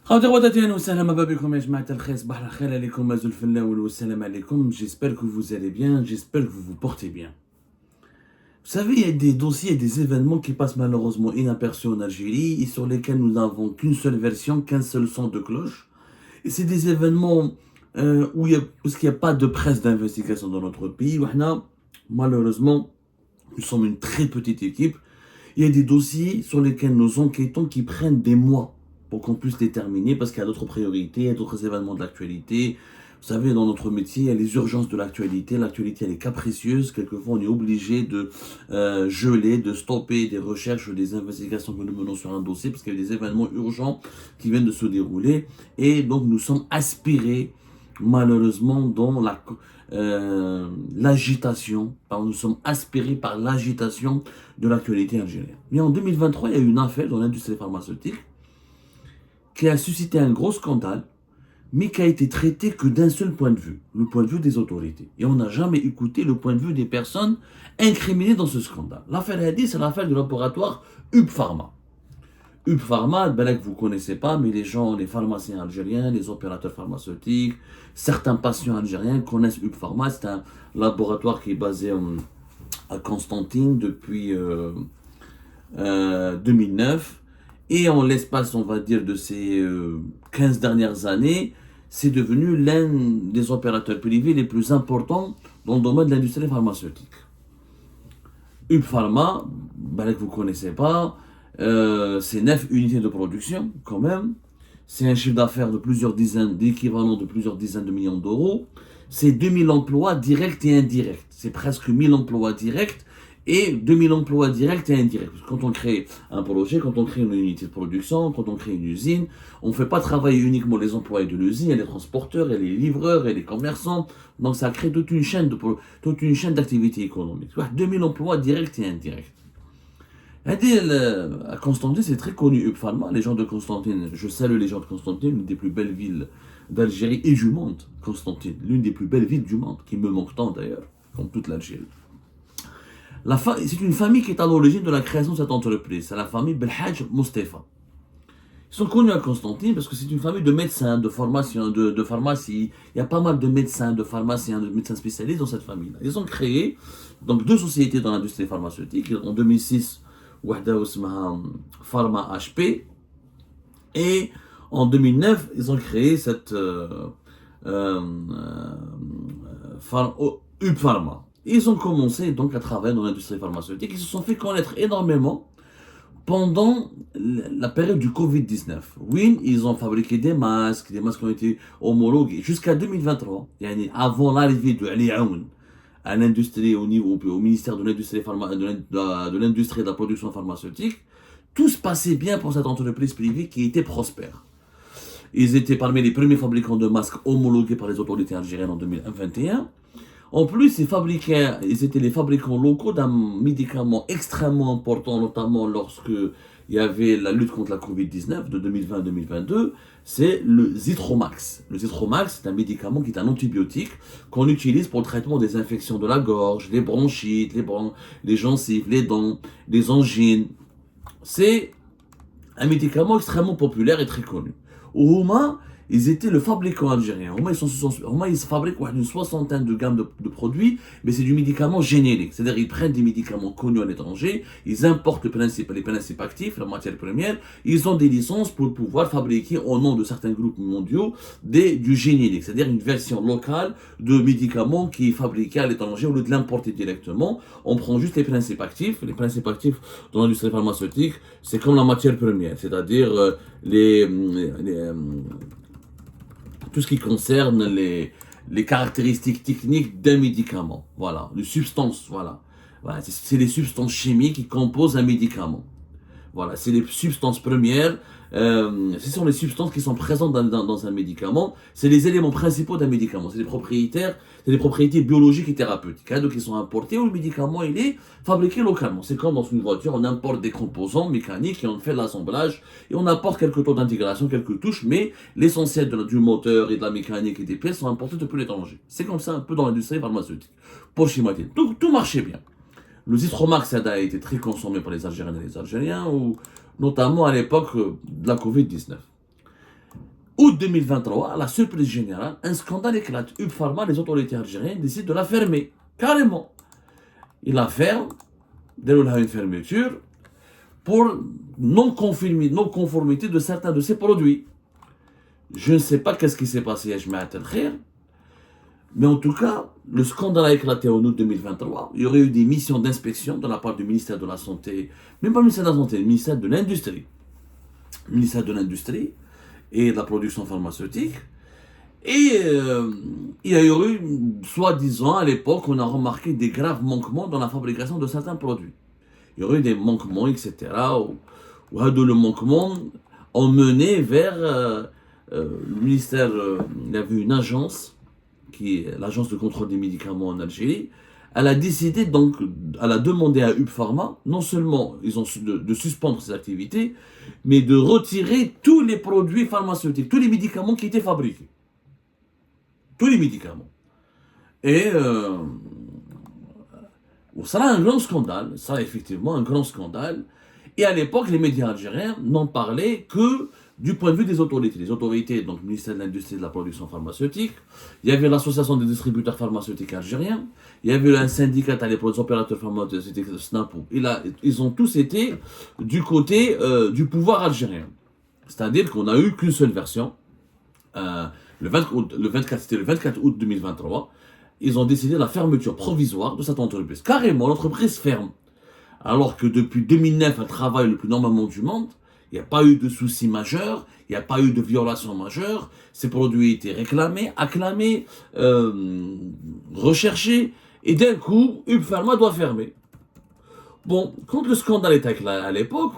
J'espère que vous allez bien, j'espère que vous vous portez bien. Vous savez, il y a des dossiers et des événements qui passent malheureusement inaperçus en Algérie et sur lesquels nous n'avons qu'une seule version, qu'un seul son de cloche. Et c'est des événements parce qu'il n'y a pas de presse d'investigation dans notre pays. Malheureusement, nous sommes une très petite équipe. Il y a des dossiers sur lesquels nous enquêtons qui prennent des mois pour qu'on puisse déterminer, parce qu'il y a d'autres priorités, il y a d'autres événements de l'actualité. Vous savez, dans notre métier, il y a les urgences de l'actualité. L'actualité, elle est capricieuse. Quelquefois, on est obligé de geler, de stopper des recherches, des investigations que nous menons sur un dossier, parce qu'il y a des événements urgents qui viennent de se dérouler. Et donc, nous sommes aspirés, malheureusement, dans l'agitation. Nous sommes aspirés par l'agitation de l'actualité algérienne. Mais en 2023, il y a eu une affaire dans l'industrie pharmaceutique qui a suscité un gros scandale, mais qui a été traité que d'un seul point de vue, le point de vue des autorités. Et on n'a jamais écouté le point de vue des personnes incriminées dans ce scandale. L'affaire Hadi, c'est l'affaire du laboratoire UP Pharma. UP Pharma, que vous ne connaissez pas, mais les pharmaciens algériens, les opérateurs pharmaceutiques, certains patients algériens connaissent UP Pharma. C'est un laboratoire qui est basé à Constantine depuis 2009. Et en l'espace, on va dire, de ces 15 dernières années, c'est devenu l'un des opérateurs privés les plus importants dans le domaine de l'industrie pharmaceutique. UP Pharma, que vous ne connaissez pas, c'est 9 unités de production, quand même. C'est un chiffre d'affaires de plusieurs dizaines, d'équivalent de plusieurs dizaines de millions d'euros. C'est 2000 emplois directs et indirects. C'est presque 1000 emplois directs et 2000 emplois directs et indirects. Parce que quand on crée un projet, quand on crée une unité de production, quand on crée une usine, on ne fait pas travailler uniquement les employés de l'usine, il y a les transporteurs, il y a les livreurs, il y a les commerçants. Donc ça crée toute une chaîne d'activité économique. 2000 emplois directs et indirects. À Constantine, c'est très connu, UP Pharma. Les gens de Constantine, je salue les gens de Constantine, l'une des plus belles villes d'Algérie et du monde. Constantine, l'une des plus belles villes du monde, qui me manque tant d'ailleurs, comme toute l'Algérie. C'est une famille qui est à l'origine de la création de cette entreprise. C'est la famille Belhadj Mostefa. Ils sont connus à Constantine parce que c'est une famille de médecins, de pharmaciens, de pharmacie. Il y a pas mal de médecins, de pharmaciens, de médecins spécialistes dans cette famille-là. Ils ont créé donc 2 sociétés dans l'industrie pharmaceutique. En 2006, Pharma HP. Et en 2009, ils ont créé cette UP Pharma. Ils ont commencé donc à travailler dans l'industrie pharmaceutique. Ils se sont fait connaître énormément pendant la période du Covid-19. Oui, ils ont fabriqué des masques qui ont été homologués jusqu'à 2023, avant l'arrivée de Ali Aoun à l'industrie au ministère de l'industrie et de la production pharmaceutique. Tout se passait bien pour cette entreprise privée qui était prospère. Ils étaient parmi les premiers fabricants de masques homologués par les autorités algériennes en 2021. En plus, ils étaient les fabricants locaux d'un médicament extrêmement important, notamment lorsque il y avait la lutte contre la Covid-19 de 2020 à 2022, c'est le Zithromax. Le Zithromax, c'est un médicament qui est un antibiotique qu'on utilise pour le traitement des infections de la gorge, les bronchites, les gencives, les dents, les angines. C'est un médicament extrêmement populaire et très connu. Ouma, ils étaient le fabricant algérien. Ils fabriquent une soixantaine de gammes de produits, mais c'est du médicament générique. C'est-à-dire qu'ils prennent des médicaments connus à l'étranger, ils importent les principes actifs, la matière première, ils ont des licences pour pouvoir fabriquer au nom de certains groupes mondiaux du générique. C'est-à-dire une version locale de médicaments qui est fabriqué à l'étranger au lieu de l'importer directement. On prend juste les principes actifs. Les principes actifs dans l'industrie pharmaceutique, c'est comme la matière première, c'est-à-dire tout ce qui concerne les caractéristiques techniques d'un médicament. Voilà, les substances, voilà. C'est les substances chimiques qui composent un médicament. Voilà, c'est les substances premières, ce sont les substances qui sont présentes dans un médicament, c'est les éléments principaux d'un médicament, c'est les propriétés biologiques et thérapeutiques, donc ils sont importés où le médicament il est fabriqué localement. C'est comme dans une voiture, on importe des composants mécaniques et on fait l'assemblage et on apporte quelques taux d'intégration, quelques touches, mais l'essentiel du moteur et de la mécanique et des pièces sont importés depuis l'étranger. C'est comme ça un peu dans l'industrie pharmaceutique. Pour schématiser, tout marchait bien. Le Zithromax a été très consommé par les Algériennes et les Algériens, notamment à l'époque de la Covid-19. Août 2023, à la surprise générale, un scandale éclate. UP Pharma, les autorités algériennes décident de la fermer. Carrément. Ils la ferment, déroulent une fermeture pour non-conformité de certains de ses produits. Je ne sais pas qu'est-ce qui s'est passé à Jemaat el-Khair, mais en tout cas, le scandale a éclaté en août 2023. Il y aurait eu des missions d'inspection de la part du ministère de la Santé, même pas le ministère de la Santé, le ministère de l'Industrie. Le ministère de l'Industrie et de la production pharmaceutique. Et il y a eu, soi-disant, à l'époque, on a remarqué des graves manquements dans la fabrication de certains produits. Il y aurait eu des manquements, etc. Ou le manquement ont mené vers le ministère. Il y avait une agence, qui est l'agence de contrôle des médicaments en Algérie. Elle a décidé donc, elle a demandé à UP Pharma, non seulement ils ont de suspendre ses activités, mais de retirer tous les produits pharmaceutiques, tous les médicaments qui étaient fabriqués. Tous les médicaments. Et ça a un grand scandale, ça a effectivement un grand scandale. Et à l'époque, les médias algériens n'en parlaient que du point de vue des autorités. Les autorités, donc le ministère de l'Industrie et de la Production pharmaceutique, il y avait l'association des distributeurs pharmaceutiques algériens, il y avait un syndicat à l'époque des opérateurs pharmaceutiques, SNAPO. Ils ont tous été du côté du pouvoir algérien. C'est-à-dire qu'on n'a eu qu'une seule version. C'était le 24 août 2023. Ils ont décidé la fermeture provisoire de cette entreprise. Carrément, l'entreprise ferme. Alors que depuis 2009, elle travaille le plus normalement du monde. Il n'y a pas eu de soucis majeurs, il n'y a pas eu de violations majeures. Ces produits étaient réclamés, acclamés, recherchés. Et d'un coup, UP Pharma doit fermer. Bon, quand le scandale était à l'époque,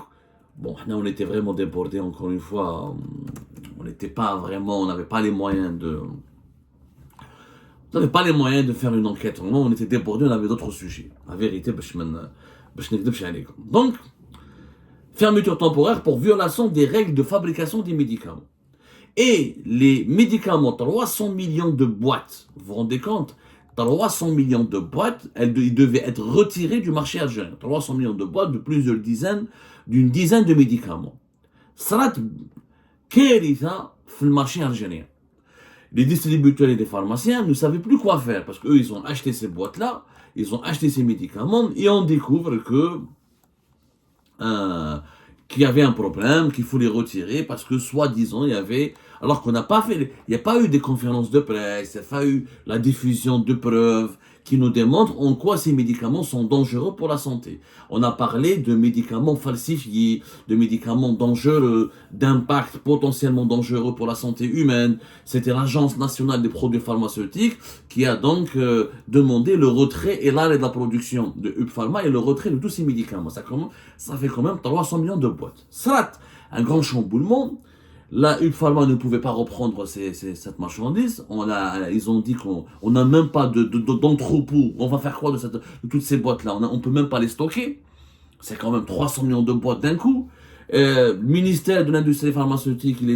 bon, on était vraiment débordés, encore une fois. On n'était pas vraiment, on n'avait pas les moyens de... On n'avait pas les moyens de faire une enquête. Vraiment, on était débordés, on avait d'autres sujets. La vérité, donc, fermeture temporaire pour violation des règles de fabrication des médicaments. Et les médicaments, 300 millions de boîtes, vous vous rendez compte? 300 millions de boîtes, ils devaient être retirés du marché algérien. 300 millions de boîtes de plusieurs dizaines, d'une dizaine de médicaments. Sarat Kéritha, le marché algérien. Les distributeurs et les pharmaciens ne savaient plus quoi faire parce qu'eux, ils ont acheté ces boîtes-là, ils ont acheté ces médicaments et on découvre qu'il y avait un problème, qu'il faut les retirer parce que soi-disant il y avait, alors qu'on n'a pas fait, il n'y a pas eu des conférences de presse, il n'y a pas eu la diffusion de preuves qui nous démontrent en quoi ces médicaments sont dangereux pour la santé. On a parlé de médicaments falsifiés, de médicaments dangereux, d'impact potentiellement dangereux pour la santé humaine. C'était l'Agence nationale des produits pharmaceutiques qui a donc demandé le retrait et l'arrêt de la production de UP Pharma et le retrait de tous ces médicaments. Ça fait quand même 300 millions de boîtes. Soit un grand chamboulement. Là, UP Pharma ne pouvait pas reprendre cette marchandise. Ils ont dit qu'on n'a même pas d'entrepôt. On va faire quoi de toutes ces boîtes-là? On peut même pas les stocker. C'est quand même 300 millions de boîtes d'un coup. Le ministère de l'Industrie pharmaceutique, le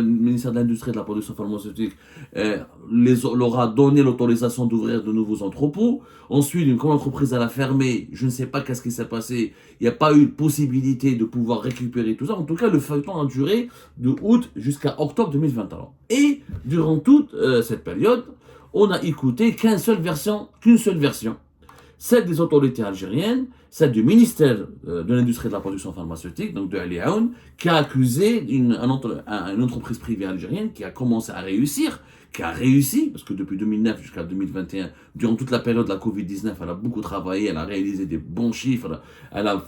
ministère de l'Industrie et de la Production pharmaceutique leur a donné l'autorisation d'ouvrir de nouveaux entrepôts. Ensuite, une grande entreprise a fermé. Je ne sais pas qu'est-ce qui s'est passé. Il n'y a pas eu de possibilité de pouvoir récupérer tout ça. En tout cas, le feuilleton a duré de août jusqu'à octobre 2021. Et durant toute cette période, on n'a écouté qu'une seule version, celle des autorités algériennes, celle du ministère de l'Industrie et de la Production pharmaceutique, donc de Ali Aoun, qui a accusé une entreprise privée algérienne qui a commencé à réussir, parce que depuis 2009 jusqu'à 2021, durant toute la période de la Covid-19, elle a beaucoup travaillé, elle a réalisé des bons chiffres, elle a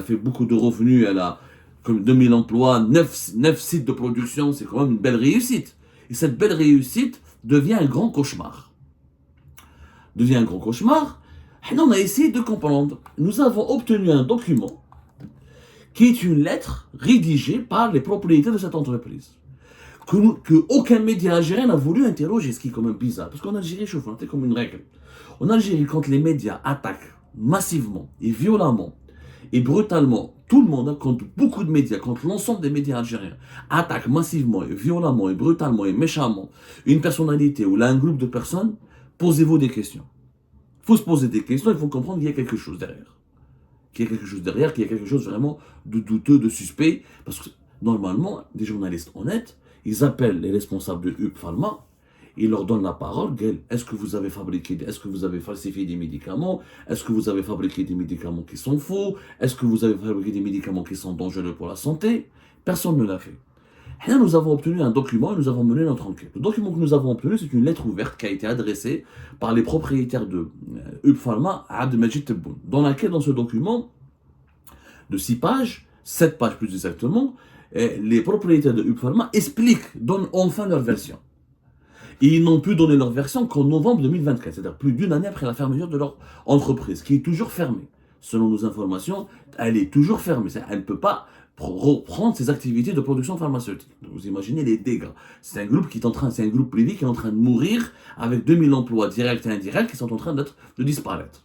fait beaucoup de revenus, elle a comme 2000 emplois, 9 sites de production, c'est quand même une belle réussite. Et cette belle réussite devient un grand cauchemar. On a essayé de comprendre. Nous avons obtenu un document qui est une lettre rédigée par les propriétaires de cette entreprise. Que aucun média algérien n'a voulu interroger, ce qui est quand même bizarre. Parce qu'en Algérie, c'est comme une règle. En Algérie, quand les médias attaquent massivement et violemment et brutalement tout le monde, quand beaucoup de médias, quand l'ensemble des médias algériens attaquent massivement et violemment et brutalement et méchamment une personnalité ou là un groupe de personnes, posez-vous des questions. Il faut se poser des questions, il faut comprendre qu'il y a quelque chose derrière. Qu'il y a quelque chose vraiment de douteux, de suspect. Parce que normalement, des journalistes honnêtes, ils appellent les responsables de UP Pharma, ils leur donnent la parole, est-ce que vous avez falsifié des médicaments? Est-ce que vous avez fabriqué des médicaments qui sont faux? Est-ce que vous avez fabriqué des médicaments qui sont dangereux pour la santé? Personne ne l'a fait. Et là, nous avons obtenu un document et nous avons mené notre enquête. Le document que nous avons obtenu, c'est une lettre ouverte qui a été adressée par les propriétaires de UP Pharma à Abdelmajid Tebboune, dans laquelle, dans ce document de 6 pages, 7 pages plus exactement, les propriétaires de UP Pharma donnent enfin leur version. Et ils n'ont pu donner leur version qu'en novembre 2024, c'est-à-dire plus d'une année après la fermeture de leur entreprise, qui est toujours fermée. Selon nos informations, elle est toujours fermée. Elle ne peut pas reprendre ses activités de production pharmaceutique. Vous imaginez les dégâts. C'est un groupe c'est un groupe privé qui est en train de mourir avec 2000 emplois directs et indirects qui sont en train de disparaître.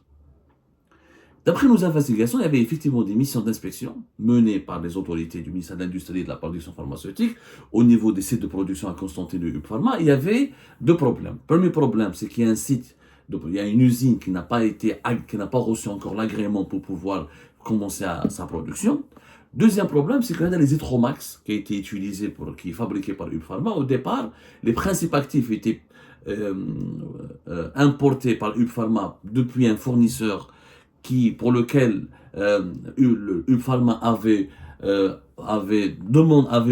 D'après nos investigations, il y avait effectivement des missions d'inspection menées par les autorités du ministère de l'Industrie et de la Production pharmaceutique au niveau des sites de production à Constantine de UP Pharma. Il y avait 2 problèmes. Premier problème, c'est qu'il y a un site, il y a une usine qui n'a pas reçu encore l'agrément pour pouvoir commencer sa production. Deuxième problème, c'est qu'il y a les Etromax qui a été utilisé qui est fabriqué par UP Pharma. Au départ, les principes actifs étaient importés par UP Pharma depuis un fournisseur pour lequel UP Pharma avait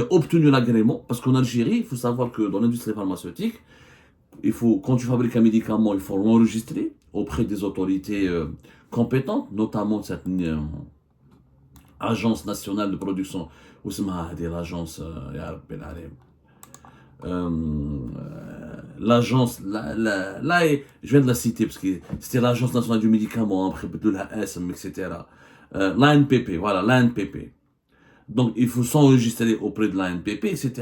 obtenu l'agrément, parce qu'en Algérie, il faut savoir que dans l'industrie pharmaceutique, quand tu fabriques un médicament, il faut l'enregistrer auprès des autorités compétentes, notamment cette agence nationale de production, ou l'agence, l'agence, je viens de la citer parce que c'était l'agence nationale du médicament, après de la SM, etc. L'ANPP, voilà, l'ANPP. Donc il faut s'enregistrer auprès de l'ANPP, etc.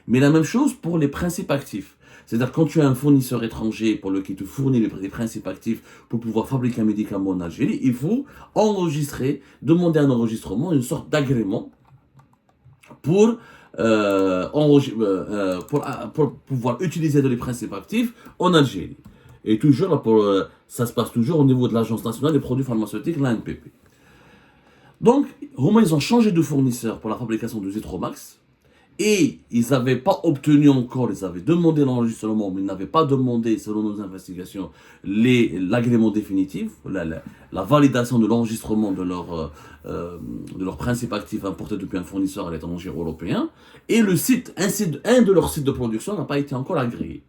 Mais la même chose pour les principes actifs. C'est-à-dire quand tu as un fournisseur étranger pour lequel te fournit les principes actifs pour pouvoir fabriquer un médicament en Algérie, il faut demander un enregistrement, une sorte d'agrément pour pouvoir utiliser les principes actifs en Algérie. Et toujours, ça se passe toujours au niveau de l'Agence nationale des produits pharmaceutiques, l'ANPP. Donc, ils ont changé de fournisseur pour la fabrication de Zetromax. Et ils n'avaient pas obtenu encore, ils avaient demandé l'enregistrement, mais ils n'avaient pas demandé, selon nos investigations, l'agrément définitif, la validation de l'enregistrement de leur principe actif importé depuis un fournisseur à l'étranger européen. Et un de leurs sites de production n'a pas été encore agréé.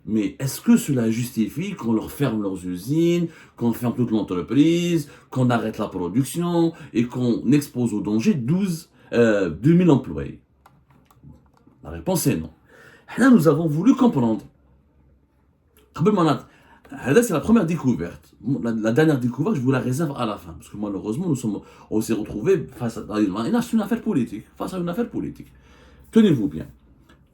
Mais est-ce que cela justifie qu'on leur ferme leurs usines, qu'on ferme toute l'entreprise, qu'on arrête la production et qu'on expose au danger 2000 employés? La réponse est non. Là, nous avons voulu comprendre. C'est la première découverte. La dernière découverte, je vous la réserve à la fin. Parce que malheureusement, on s'est retrouvés face à une affaire politique. Tenez-vous bien.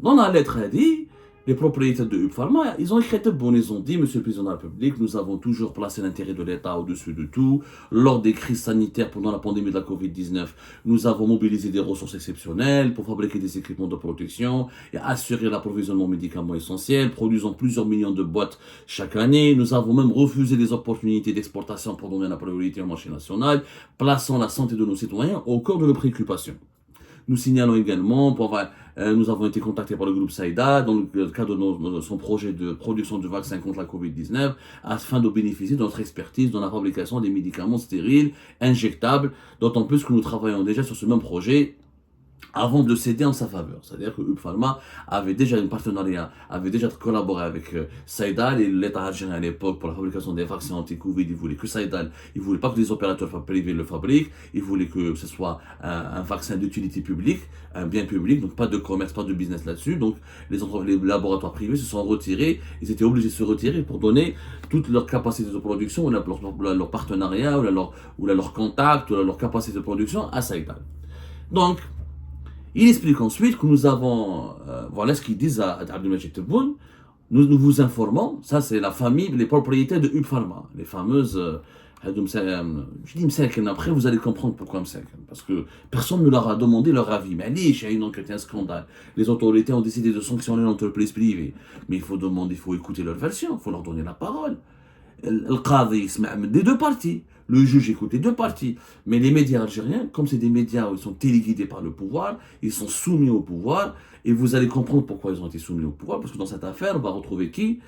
Dans la lettre, elle dit, les propriétaires de UP Pharma, ils ont écrit bon, ils ont dit, Monsieur le Président de la République, nous avons toujours placé l'intérêt de l'État au-dessus de tout. Lors des crises sanitaires pendant la pandémie de la Covid-19, nous avons mobilisé des ressources exceptionnelles pour fabriquer des équipements de protection et assurer l'approvisionnement en médicaments essentiels, produisant plusieurs millions de boîtes chaque année. Nous avons même refusé des opportunités d'exportation pour donner la priorité au marché national, plaçant la santé de nos citoyens au cœur de nos préoccupations. Nous signalons également, nous avons été contactés par le groupe Saïda dans le cadre de son projet de production de vaccins contre la Covid-19 afin de bénéficier de notre expertise dans la fabrication des médicaments stériles, injectables, d'autant plus que nous travaillons déjà sur ce même projet avant de céder en sa faveur. C'est-à-dire que UP Pharma avait déjà collaboré avec Saïdal et l'État algérien à l'époque pour la fabrication des vaccins anti-Covid. Il voulait que Saïdal, il voulait pas que les opérateurs privés le fabriquent, il voulait que ce soit un vaccin d'utilité publique, un bien public, donc pas de commerce, pas de business là-dessus. Donc les laboratoires privés se sont retirés, ils étaient obligés de se retirer pour donner toute leur capacité de production, ou leur partenariat, ou leur contact, ou leur capacité de production à Saïdal. Donc, il explique ensuite que nous avons, voilà ce qu'ils disent à Abdelmajid Tebboune, nous vous informons, ça c'est la famille, les propriétaires de UP Pharma, les fameuses, je dis Msaken, après vous allez comprendre pourquoi Msaken, parce que personne ne leur a demandé leur avis, mais allez, il y a une enquête, un scandale, les autorités ont décidé de sanctionner l'entreprise privée, mais il faut écouter leur version, il faut leur donner la parole. Le Qadi des 2 parties. Le juge écoute les deux parties. Mais les médias algériens, comme c'est des médias où ils sont téléguidés par le pouvoir, ils sont soumis au pouvoir, et vous allez comprendre pourquoi ils ont été soumis au pouvoir, parce que dans cette affaire, on va retrouver qui?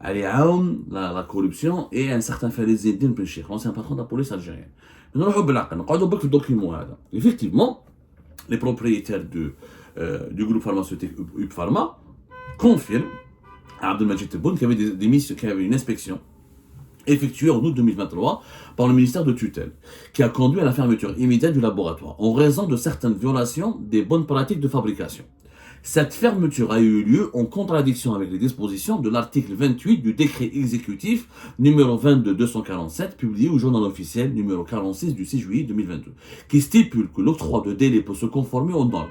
Ali Aoun, la corruption, et un certain Farid Zeddine Ben Cheikh, l'ancien patron de la police algérienne. Le document, effectivement, les propriétaires du groupe pharmaceutique UP Pharma confirment à Abdelmajid Tebboune qu'il y avait qu'il y avait une inspection effectuée en août 2023 par le ministère de tutelle, qui a conduit à la fermeture immédiate du laboratoire en raison de certaines violations des bonnes pratiques de fabrication. Cette fermeture a eu lieu en contradiction avec les dispositions de l'article 28 du décret exécutif numéro 22-247 publié au journal officiel numéro 46 du 6 juillet 2022, qui stipule que l'octroi de délai peut se conformer aux normes.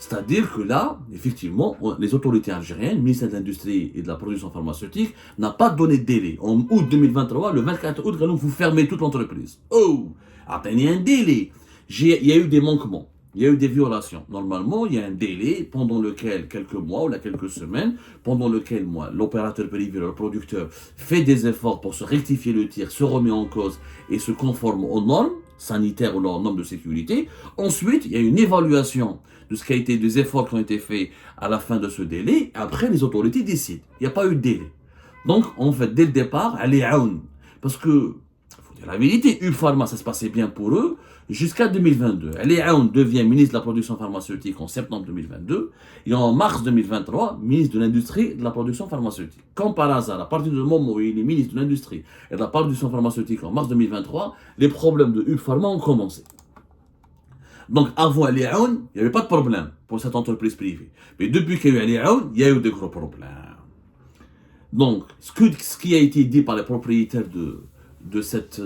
C'est-à-dire que là, effectivement, les autorités algériennes, le ministère de l'Industrie et de la Production pharmaceutique, n'a pas donné de délai. En août 2023, le 24 août, vous fermez toute l'entreprise. Oh, atteignez un délai. Il y a eu des manquements. Il y a eu des violations. Normalement, il y a un délai pendant lequel, quelques mois ou quelques semaines, pendant lequel l'opérateur privé, le producteur, fait des efforts pour se rectifier le tir, se remet en cause et se conforme aux normes sanitaires ou aux normes de sécurité. Ensuite, il y a une évaluation de ce qui a été des efforts qui ont été faits à la fin de ce délai. Après, les autorités décident. Il n'y a pas eu de délai. Donc, en fait, dès le départ, elle est aoun. Parce que, faut dire la vérité, UP Pharma, ça se passait bien pour eux jusqu'à 2022. Ali Aoun devient ministre de la production pharmaceutique en septembre 2022 et en mars 2023, ministre de l'industrie et de la production pharmaceutique. Comme par hasard, à partir du moment où il est ministre de l'industrie et de la production pharmaceutique en mars 2023, les problèmes de UP Pharma ont commencé. Donc avant Ali Aoun, il n'y avait pas de problème pour cette entreprise privée. Mais depuis qu'il y a eu Ali Aoun, il y a eu de gros problèmes. Donc, ce qui a été dit par les propriétaires de cette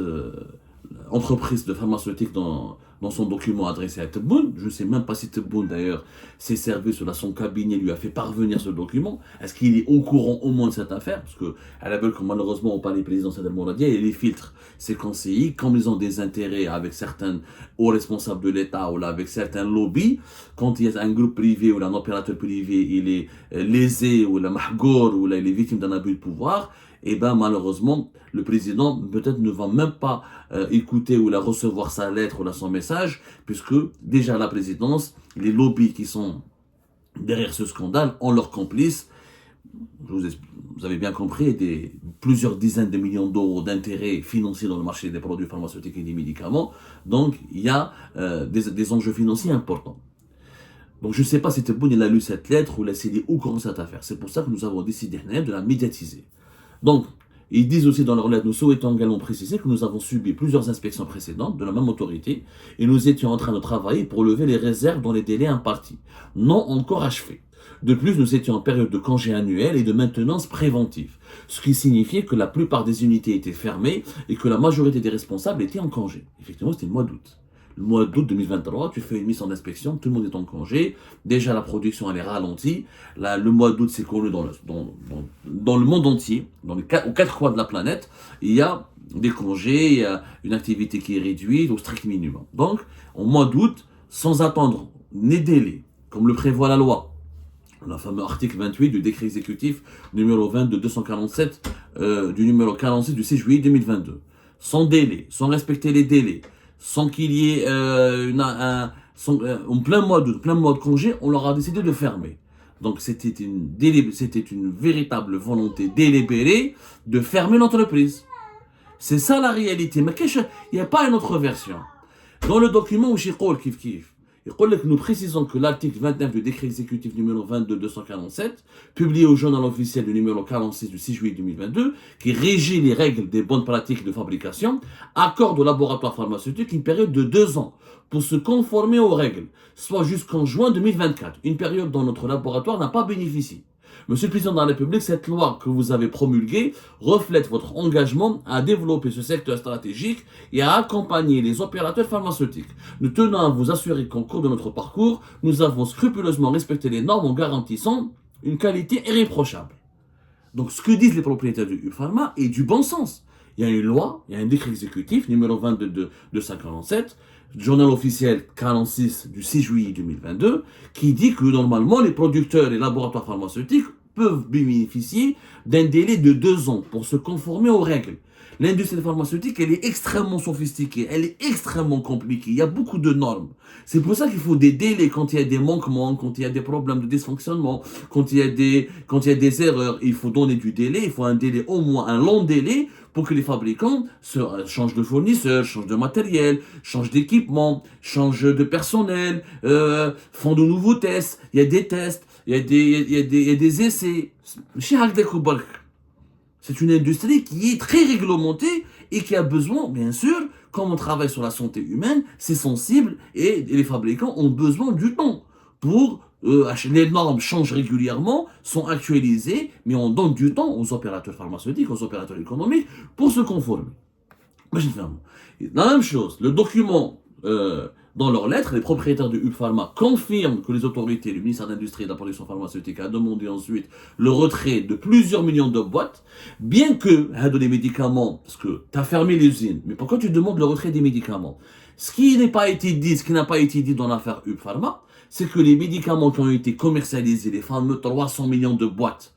entreprise de pharmaceutique dans son document adressé à Tebboune. Je ne sais même pas si Tebboune, d'ailleurs, ses services ou son cabinet lui a fait parvenir ce document. Est-ce qu'il est au courant au moins de cette affaire? Parce que à la belle, comme malheureusement on parle des présidents Saad El-Mouradi, et les filtres, ces conseillers, comme ils ont des intérêts avec certains hauts responsables de l'État ou là, avec certains lobbies, quand il y a un groupe privé ou un opérateur privé, il est lésé ou la mahgour ou là, il est victime d'un abus de pouvoir, et bien malheureusement, le président peut-être ne va même pas écouter ou la recevoir sa lettre ou là, son message, puisque déjà à la présidence, les lobbies qui sont derrière ce scandale ont leurs complices. Vous avez bien compris, plusieurs dizaines de millions d'euros d'intérêts financiers dans le marché des produits pharmaceutiques et des médicaments. Donc il y a des enjeux financiers importants. Donc je ne sais pas si Tebboune a lu cette lettre ou s'il est au courant de cette affaire. C'est pour ça que nous avons décidé de la médiatiser. Donc, ils disent aussi dans leur lettre, nous souhaitons également préciser que nous avons subi plusieurs inspections précédentes de la même autorité et nous étions en train de travailler pour lever les réserves dans les délais impartis, non encore achevés. De plus, nous étions en période de congé annuel et de maintenance préventive, ce qui signifiait que la plupart des unités étaient fermées et que la majorité des responsables étaient en congé. Effectivement, c'était le mois d'août. Le mois d'août 2023, tu fais une mission d'inspection, tout le monde est en congé, déjà la production elle est ralentie, là, le mois d'août c'est connu dans le monde entier, aux quatre coins de la planète, il y a des congés, il y a une activité qui est réduite au strict minimum. Donc, au mois d'août, sans attendre ni délai, comme le prévoit la loi, le fameux article 28 du décret exécutif numéro 22-247 du numéro 46 du 6 juillet 2022, sans délai, sans respecter les délais, sans qu'il y ait en plein mois de congé, on leur a décidé de fermer. Donc c'était une véritable volonté délibérée de fermer l'entreprise. C'est ça la réalité. Mais il n'y a pas une autre version. Dans le document où Chiqol Kif Kif, nous précisons que l'article 29 du décret exécutif numéro 22-247, publié au journal officiel du numéro 46 du 6 juillet 2022, qui régit les règles des bonnes pratiques de fabrication, accorde au laboratoire pharmaceutique une période de 2 ans pour se conformer aux règles, soit jusqu'en juin 2024, une période dont notre laboratoire n'a pas bénéficié. Monsieur le Président de la République, cette loi que vous avez promulguée reflète votre engagement à développer ce secteur stratégique et à accompagner les opérateurs pharmaceutiques. Nous tenons à vous assurer qu'au cours de notre parcours, nous avons scrupuleusement respecté les normes en garantissant une qualité irréprochable. Donc ce que disent les propriétaires du UP Pharma est du bon sens. Il y a une loi, il y a un décret exécutif numéro 22-247, journal officiel 46 du 6 juillet 2022, qui dit que normalement les producteurs et laboratoires pharmaceutiques peuvent bénéficier d'un délai de 2 ans pour se conformer aux règles. L'industrie pharmaceutique, elle est extrêmement sophistiquée, elle est extrêmement compliquée, il y a beaucoup de normes. C'est pour ça qu'il faut des délais quand il y a des manquements, quand il y a des problèmes de dysfonctionnement, quand il y a des erreurs. Il faut donner du délai, il faut un délai, au moins un long délai, pour que les fabricants changent de fournisseur, changent de matériel, changent d'équipement, changent de personnel, font de nouveaux tests. Il y a des tests, il y a des essais. C'est une industrie qui est très réglementée et qui a besoin, bien sûr, comme on travaille sur la santé humaine, c'est sensible et les fabricants ont besoin du temps pour les normes changent régulièrement, sont actualisées, mais on donne du temps aux opérateurs pharmaceutiques, aux opérateurs économiques pour se conformer. La même chose, le document, dans leur lettre, les propriétaires de Hub Pharma confirment que les autorités, le ministère de l'Industrie et de la Production pharmaceutique a demandé ensuite le retrait de plusieurs millions de boîtes, bien que, les médicaments, parce que tu as fermé l'usine, mais pourquoi tu demandes le retrait des médicaments? Ce qui n'a pas été dit dans l'affaire Hub Pharma, c'est que les médicaments qui ont été commercialisés, les fameux 300 millions de boîtes,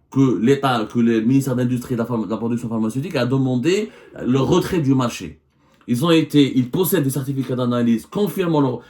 que l'État, que le ministère de l'Industrie et de la Production pharmaceutique a demandé le retrait du marché. Ils possèdent des certificats d'analyse confirmant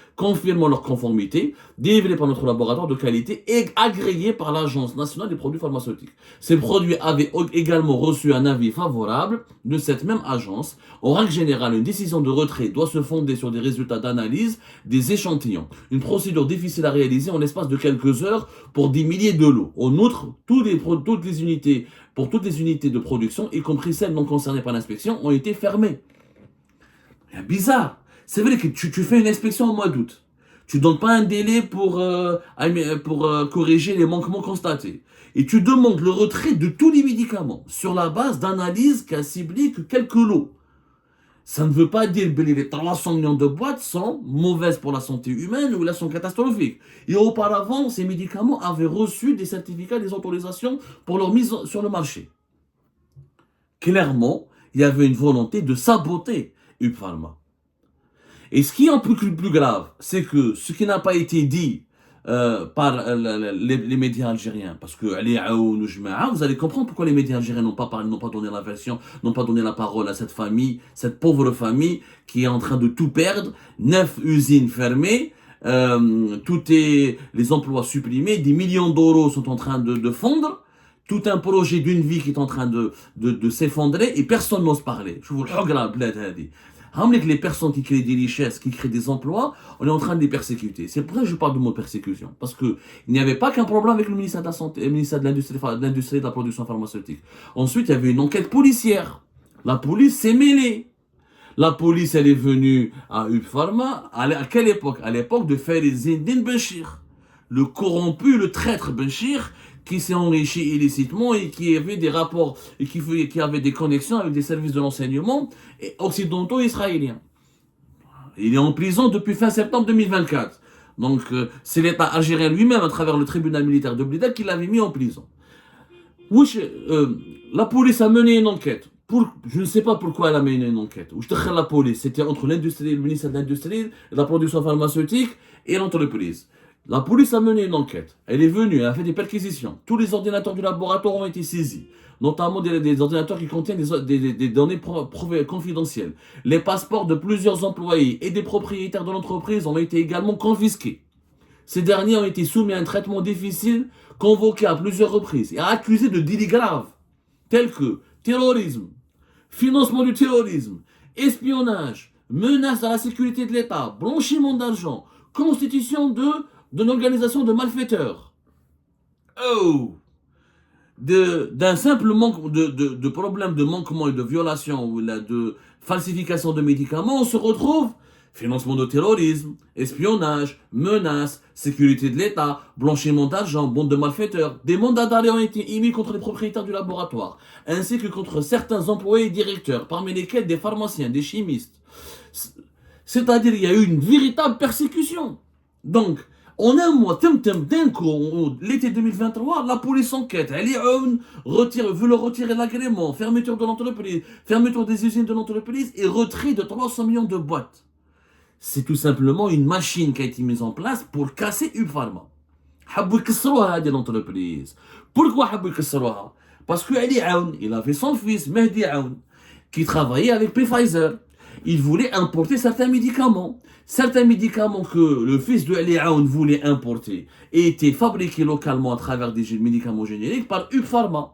leur conformité, délivrés par notre laboratoire de qualité et agréés par l'Agence nationale des produits pharmaceutiques. Ces produits avaient également reçu un avis favorable de cette même agence. En règle générale, une décision de retrait doit se fonder sur des résultats d'analyse des échantillons. Une procédure difficile à réaliser en l'espace de quelques heures pour des milliers de lots. En outre, pour toutes les unités de production, y compris celles non concernées par l'inspection, ont été fermées. C'est bizarre. C'est vrai que tu fais une inspection au mois d'août. Tu donnes pas un délai pour corriger les manquements constatés. Et tu demandes le retrait de tous les médicaments sur la base d'analyses qui a ciblé que quelques lots. Ça ne veut pas dire que les 300 millions de boîtes sont mauvaises pour la santé humaine ou là sont catastrophiques. Et auparavant, ces médicaments avaient reçu des certificats, des autorisations pour leur mise sur le marché. Clairement, il y avait une volonté de saboter Hub Pharma. Et ce qui est un peu plus grave, c'est que ce qui n'a pas été dit par les médias algériens, parce que vous allez comprendre pourquoi les médias algériens n'ont pas donné la version, n'ont pas donné la parole à cette famille, cette pauvre famille qui est en train de tout perdre, 9 usines fermées, les emplois supprimés, des millions d'euros sont en train de fondre, tout un projet d'une vie qui est en train de s'effondrer et personne n'ose parler. Je vous le dis. Les personnes qui créent des richesses, qui créent des emplois, on est en train de les persécuter. C'est pour ça que je parle de mot persécution. Parce que il n'y avait pas qu'un problème avec le ministère de la Santé, le ministère de l'Industrie et de la Production pharmaceutique. Ensuite, il y avait une enquête policière. La police s'est mêlée. La police, elle est venue à Hub Pharma. À quelle époque? À l'époque de Farid Benchir. Le corrompu, le traître Benchir, qui s'est enrichi illicitement et qui avait des rapports et qui avait des connexions avec des services de renseignement occidentaux et israéliens. Il est en prison depuis fin septembre 2024. Donc c'est l'État algérien lui-même, à travers le tribunal militaire de Blida, qui l'avait mis en prison. La police a mené une enquête. Je ne sais pas pourquoi elle a mené une enquête. La police, c'était entre l'industrie, le ministère de l'Industrie, de la Production pharmaceutique et l'entreprise. La police a mené une enquête. Elle est venue, elle a fait des perquisitions. Tous les ordinateurs du laboratoire ont été saisis. Notamment des ordinateurs qui contiennent des données confidentielles. Les passeports de plusieurs employés et des propriétaires de l'entreprise ont été également confisqués. Ces derniers ont été soumis à un traitement difficile, convoqués à plusieurs reprises et accusés de délits graves, tels que terrorisme, financement du terrorisme, espionnage, menace à la sécurité de l'État, blanchiment d'argent, constitution d'une organisation de malfaiteurs. D'un simple manque de problème de manquement et de violation ou de falsification de médicaments, on se retrouve financement de terrorisme, espionnage, menaces, sécurité de l'État, blanchiment d'argent, bande de malfaiteurs. Des mandats d'arrêt ont été émis contre les propriétaires du laboratoire, ainsi que contre certains employés et directeurs, parmi lesquels des pharmaciens, des chimistes. C'est-à-dire qu'il y a eu une véritable persécution. Donc, en un mois, d'un coup, l'été 2023, la police enquête. Elle veut le retirer l'agrément, fermeture de l'entreprise, fermeture des usines de l'entreprise et retrait de 300 millions de boîtes. C'est tout simplement une machine qui a été mise en place pour casser Hub Pharma. حبوا يكسروها هذه l'entreprise. Pourquoi حبوا يكسروها? Parce que Ali Aoun, il avait son fils Mehdi Aoun, qui travaillait avec Pfizer. Il voulait importer certains médicaments. Certains médicaments que le fils de Ali Aoun voulait importer étaient fabriqués localement à travers des médicaments génériques par Hubb Pharma.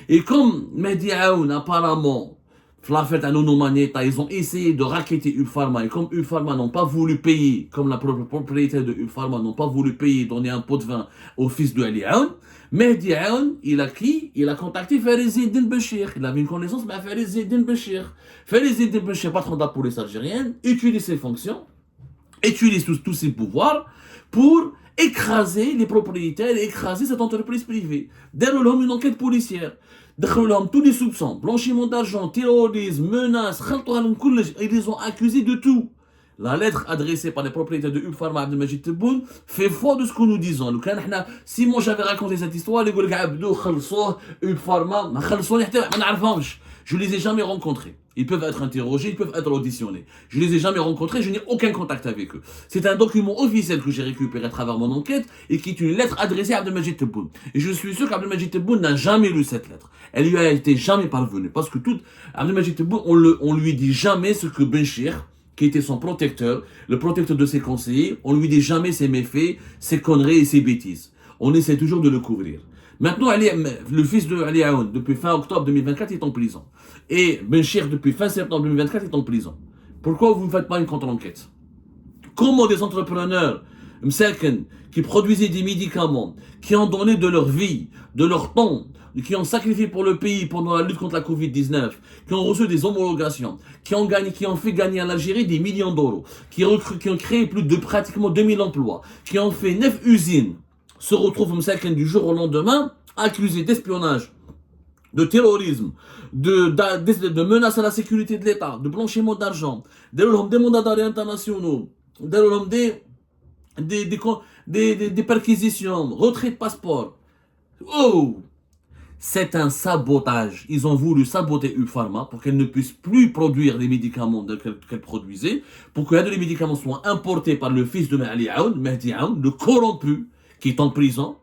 Et comme Mehdi Aoun, apparemment, Flafet Maneta, ils ont essayé de racketter Hubb Pharma, et comme Hubb Pharma n'ont pas voulu payer, comme la propriétaire de Hubb Pharma n'ont pas voulu payer, donner un pot de vin au fils de Ali Aoun, Mehdi Aoun, il a contacté Farid Eddine Béchir. Il avait une connaissance avec Farid Eddine Béchir. Farid Eddine Béchir, patron de la police algérienne, utilise ses fonctions, utilise tous ses pouvoirs pour écraser les propriétaires et écraser cette entreprise privée. Derrière l'homme, une enquête policière. Derrière l'homme, tous les soupçons, blanchiment d'argent, terrorisme, menaces, ils les ont accusés de tout. La lettre adressée par les propriétaires de Hubb Pharma Abdelmajid Tebboune fait foi de ce que nous disons. Si moi j'avais raconté cette histoire, les gars Hubb Pharma, je ne les ai jamais rencontrés. Ils peuvent être interrogés, ils peuvent être auditionnés. Je ne les ai jamais rencontrés, je n'ai aucun contact avec eux. C'est un document officiel que j'ai récupéré à travers mon enquête et qui est une lettre adressée à Abdelmajid Tebboune. Et je suis sûr qu'Abdelmajid Tebboune n'a jamais lu cette lettre. Elle lui a été jamais parvenue. Parce que Abdelmajid Tebboune, on lui dit jamais ce que Benchir, qui était son protecteur, le protecteur de ses conseillers, on lui dit jamais ses méfaits, ses conneries et ses bêtises. On essaie toujours de le couvrir. Maintenant, le fils de Ali Aoun, depuis fin octobre 2024, est en prison. Et Benchir, depuis fin septembre 2024, est en prison. Pourquoi vous ne faites pas une contre-enquête? Comment des entrepreneurs, msaken, qui produisaient des médicaments, qui ont donné de leur vie, de leur temps, qui ont sacrifié pour le pays pendant la lutte contre la Covid-19, qui ont reçu des homologations, qui ont fait gagner à l'Algérie des millions d'euros, qui ont créé plus de pratiquement 2000 emplois, qui ont fait 9 usines, se retrouvent du jour au lendemain accusés d'espionnage, de terrorisme, de menaces à la sécurité de l'État, de blanchiment d'argent, des mandats d'arrêt internationaux, des perquisitions, retrait de passeport. Oh! C'est un sabotage. Ils ont voulu saboter Hubb Pharma pour qu'elle ne puisse plus produire les médicaments qu'elle produisait, pour que les médicaments soient importés par le fils de Mehdi Aoun, le corrompu, qui est en prison,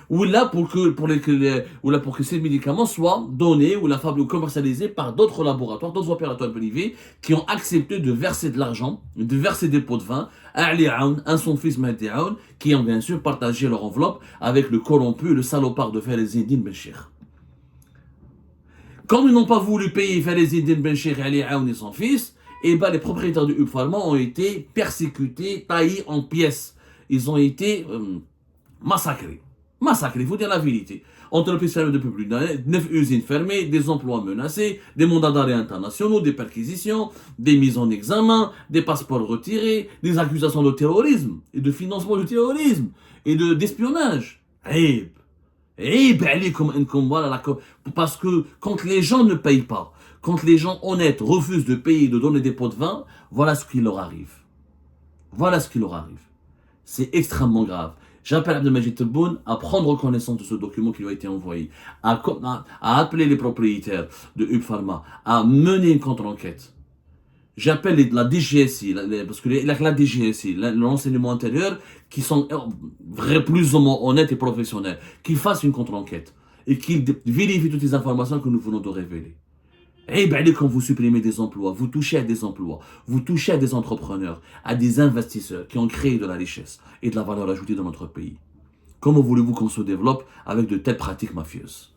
ou là pour que ces médicaments soient donnés ou commercialisés par d'autres laboratoires, d'autres opérateurs privés qui ont accepté de verser de l'argent, de verser des pots de vin à Ali Aoun, à son fils Mehdi Aoun, qui ont bien sûr partagé leur enveloppe avec le corrompu, le salopard de Farid Eddine Béchir. Comme ils n'ont pas voulu payer Farid Eddine Béchir et Ali Aoun et son fils, et les propriétaires de Hubb Pharma ont été persécutés, taillés en pièces. Ils ont été massacrés. Massacrés, il faut dire la vérité. Entreprises fermées depuis plus d'un an, 9 usines fermées, des emplois menacés, des mandats d'arrêt internationaux, des perquisitions, des mises en examen, des passeports retirés, des accusations de terrorisme et de financement du terrorisme et d'espionnage. Voilà, parce que quand les gens ne payent pas, quand les gens honnêtes refusent de payer, de donner des pots de vin, voilà ce qui leur arrive. Voilà ce qui leur arrive. C'est extrêmement grave. J'appelle Abdelmajid Tebboune à prendre connaissance de ce document qui lui a été envoyé, à appeler les propriétaires de Hubb Pharma, à mener une contre-enquête. J'appelle la DGSI, parce que la DGSI, l'enseignement intérieur, qui sont plus ou moins honnêtes et professionnels, qu'ils fassent une contre-enquête et qu'ils vérifient toutes les informations que nous venons de révéler. Et quand vous supprimez des emplois, vous touchez à des emplois, vous touchez à des entrepreneurs, à des investisseurs qui ont créé de la richesse et de la valeur ajoutée dans notre pays. Comment voulez-vous qu'on se développe avec de telles pratiques mafieuses?